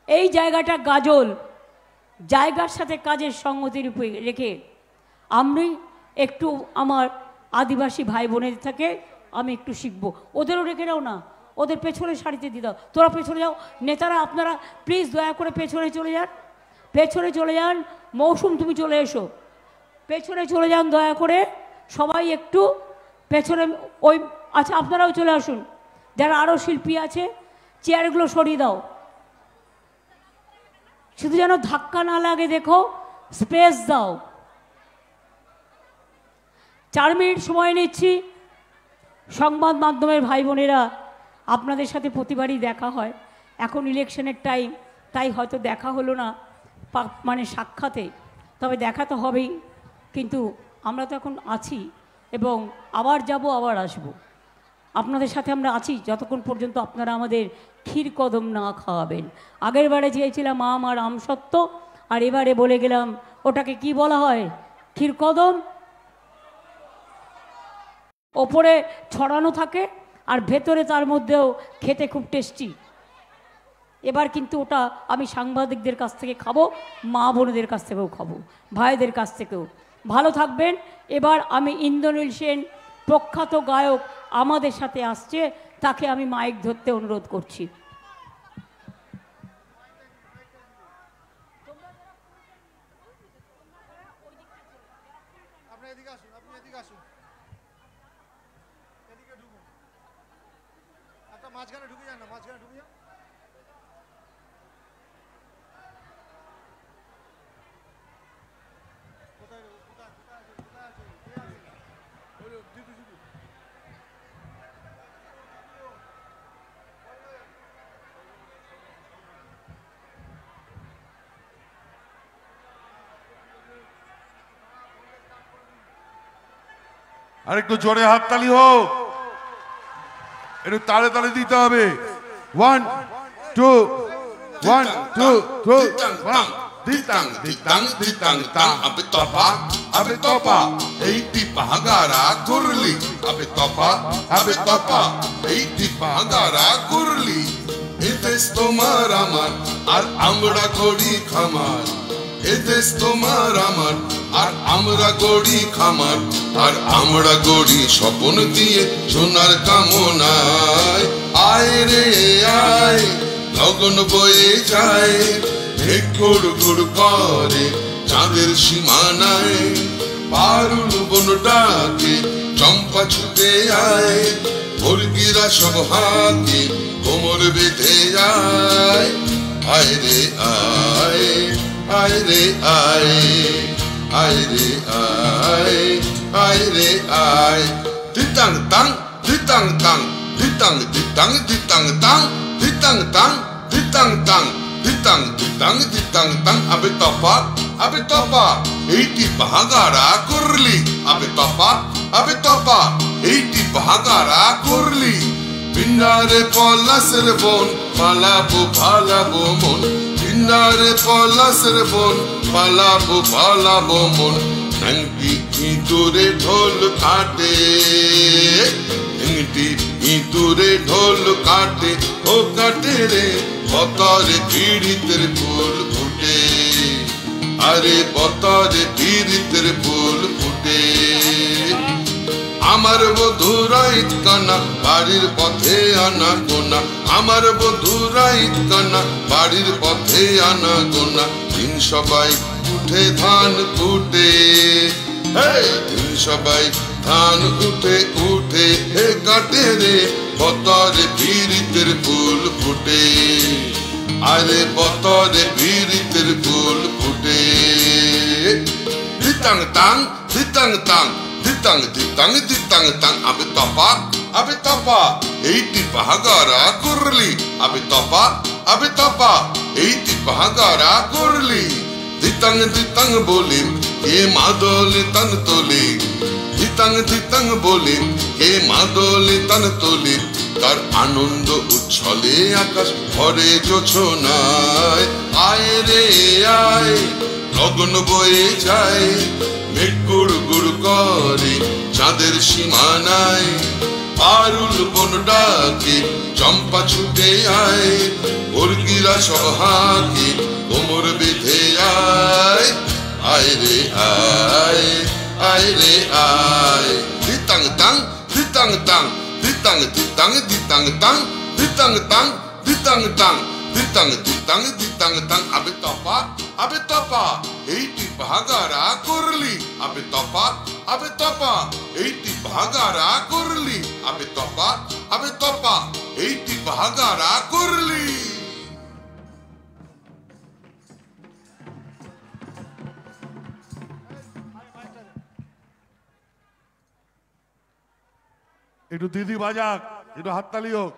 এই জায়গাটা গাজল, জায়গার সাথে কাজের সঙ্গতির উপরে রেখে আমি একটু আমার আদিবাসী ভাই বোনের থেকে আমি একটু শিখবো। ওদেরও রেখে দাও না, ওদের পেছনে সারিতে দিয়ে দাও, তোরা পেছনে যাও। নেতারা আপনারা প্লিজ দয়া করে পেছনে চলে যান, পেছনে চলে যান। মৌসুম তুমি চলে এসো, পেছনে চলে যান দয়া করে সবাই একটু পেছনে। ওই আচ্ছা আপনারাও চলে আসুন, যারা আরও শিল্পী আছে চেয়ারগুলো সরিয়ে দাও, শুধু যেন ধাক্কা না লাগে, দেখো স্পেস দাও। 4 মিনিট সময় নিচ্ছি। সংবাদ মাধ্যমের ভাই বোনেরা, আপনাদের সাথে প্রতিবারই দেখা হয়, এখন ইলেকশনের টাইম, তাই হয়তো দেখা হলো না মানে সাক্ষাতে, তবে দেখা তো হবেই। কিন্তু আমরা তো এখন আছি এবং আবার যাব আবার আসব, আপনাদের সাথে আমরা আছি যতক্ষণ পর্যন্ত আপনারা আমাদের ক্ষীর কদম না খাওয়াবেন। আগের বারে চেয়েছিলাম আম আর আমসত্ত্ব, আর এবারে বলে গেলাম ওটাকে কি বলা হয়, ক্ষীর কদম। ওপরে ছড়ানো থাকে আর ভেতরে তার মধ্যেও খেতে খুব টেস্টি। এবার কিন্তু ওটা আমি সাংবাদিকদের কাছ থেকে খাবো, মা বোনদের কাছ থেকেও খাবো, ভাইদের কাছ থেকেও। ভালো থাকবেন। এবার আমি ইন্দ্রনীল সেন, প্রখ্যাত গায়ক আমাদের সাথে আসছে, তাকে আমি মাইক ধরতে অনুরোধ করছি। মাঝখানে ঢুকে যান না, মাঝখানে ঢুকে যান। কোথায় কোথায় কোথায় আছে, কোথায় আছে, কে আছে? ওই দিদু দিদু। আরেকটু জোরে হাততালি হোক, একটু তালে তালে দিতে হবে। 1 2 1 2 3 ditang ditang ditang tang abe topa ei tipagara kurli abe topa ei tipagara kurli etes tomar amar ar amra kori khamar etes tomar amar আর আমরা গড়ি খামার, আর আমরা গড়ি স্বপন দিয়ে সোনার কামনায়। আয় রে আয় লগন বয়ে যায়, মেঘ গুড় গুড় করে চাঁদের সীমানায়। পারুল বন ডাকে চম্পা ছুটে আয়, মুরগিরা সব হাতে কোমর বেঁধে যায়। আয় রে আয়, আয় রে আয়, আয় রে আয়, আয় রে আয়। ditang tang ditang tang ditang ditang ditang tang ditang tang ditang tang ditang ditang ditang tang abe topa eiti bahagara kurli abe topa eiti bahagara kurli binnare polasir bon palabo palabo mon binnare polasir bon palabo mon nangti ইঁদুরে ঢোল কাটে, নংটি ইঁদুরে ঢোল কাটে, ও কাটে রে বতরে পীড়িতের ফুল ফুটে, আরে বতরে পীড়িতের ফুল ফুটে। আম আমার বধুরা ইতকানা বাড়ির পথে আনা গোনা, আমার বধুরা ইতকানা বাড়ির পথে আনা গোনা। দিন সবাই উঠে ধান কুটে, দিন সবাই ধান উঠে উঠে হে কাটে রে, বতরে পীড়িতের ফুল ফুটে, আরে বতরে পীড়িতের ফুল ফুটে। ধিতাং তাং ধিতাং তাং ধিতাং ধিতাং ধিতাং তাং, আবে তপা এইটি পাহাগারা করলি, আবে তপা এইটি পাহাগারা করলি। ধিতাং ধিতাং বলি কে মাদলে তন তোলে, ধিতাং ধিতাং বলি কে মাদলে তন তোলে। তার আনন্দ উচ্ছলে আকাশ ভরে জোছনায়, আয় রে আয় লগন বয়ে যায়, মেঘ গুড় গুড় করে চাঁদের সীমানায়। পারুল বন ডাকে চম্পা ছুটে আয়, মুরগিরা সহাকে কোমর বেঁধে আয়, আয় রে আয়, আয় রে আয়। ধিতাং তাং ধিতাং তাং ধিতাং ধিতাং ধিতাং তাং ধিতাং তাং ধিতাং তাং ধিতাং ধিতাং ধিতাং তাং, আবে তপা এইটি পাহাগারা করলি, আবে তপা এইটি পাহাগারা করলি, আবে তপা এইটি পাহাগারা করলি। একটু দিদি বাজাক, একটু হাততালি হোক।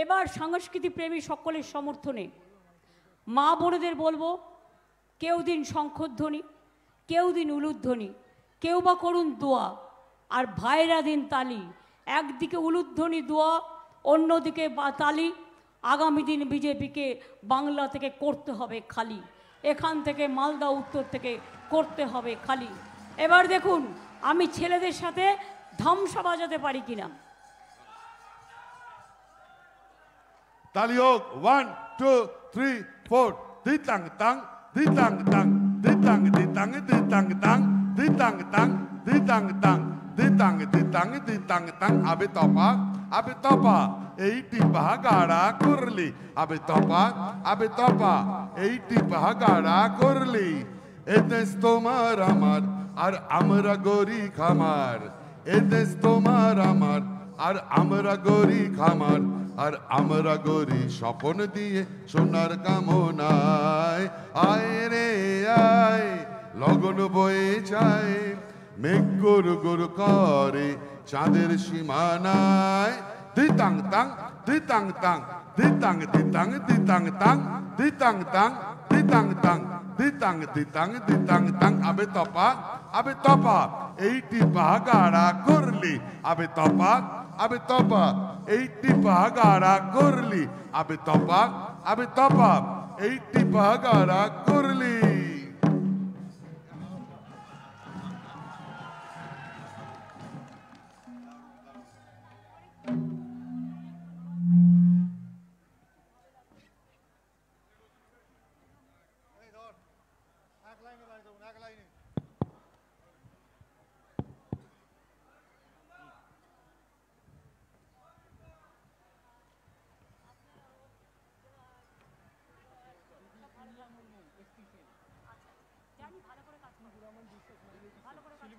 এবার সংস্কৃতি প্রেমী সকলের সমর্থনে মা বোনেদের বলবো, কেউ দিন শঙ্খধ্বনি, কেউ দিন উলুধ্বনি, কেউ বা করুন দোয়া, আর ভাইরা দিন তালি। একদিকে উলুধ্বনি দোয়া, অন্যদিকে বা তালি। আগামী দিন বিজেপিকে বাংলা থেকে করতে হবে খালি, এখান থেকে মালদা উত্তর থেকে করতে হবে খালি। এবার দেখুন আমি ছেলেদের সাথে ধামসা বাজাতে পারি কিনা। তালি হোক, 1 2 3 4। ধিতাং তাং ধিতাং তাং ধিতাং ধিতাং ধিতাং তাং ধিতাং তাং ধিতাং তাং ধিতাং ধিতাং ধিতাং তাং, আবে তপা এইটি পাহাগারা করলি, আবে তপা এইটি পাহাগারা করলি। এ দেশ তোমার আমার আর আমরা গরি খামার, এ দেশ তোমার আমার আর আমরা গরি খামার, আর আমরা গরি স্বপন দিয়ে সোনার কামনায়। আয় রে আয় লগন বয়ে যায়, মেঘ গুড় গুড় করে চাঁদের সীমানায়। ধিতাং তাং ধিতাং তাং ধিতাং ধিতাং ধিতাং তাং ধিতাং তাং ধিতাং তাং ধিতাং ধিতাং ধিতাং তাং, আবে তপা এইটি পাহাগারা করলি, আবে তপা এইটি পাহাগারা করলি, আবে তপা এইটি পাহাগারা করলি। ভালো করে কাজ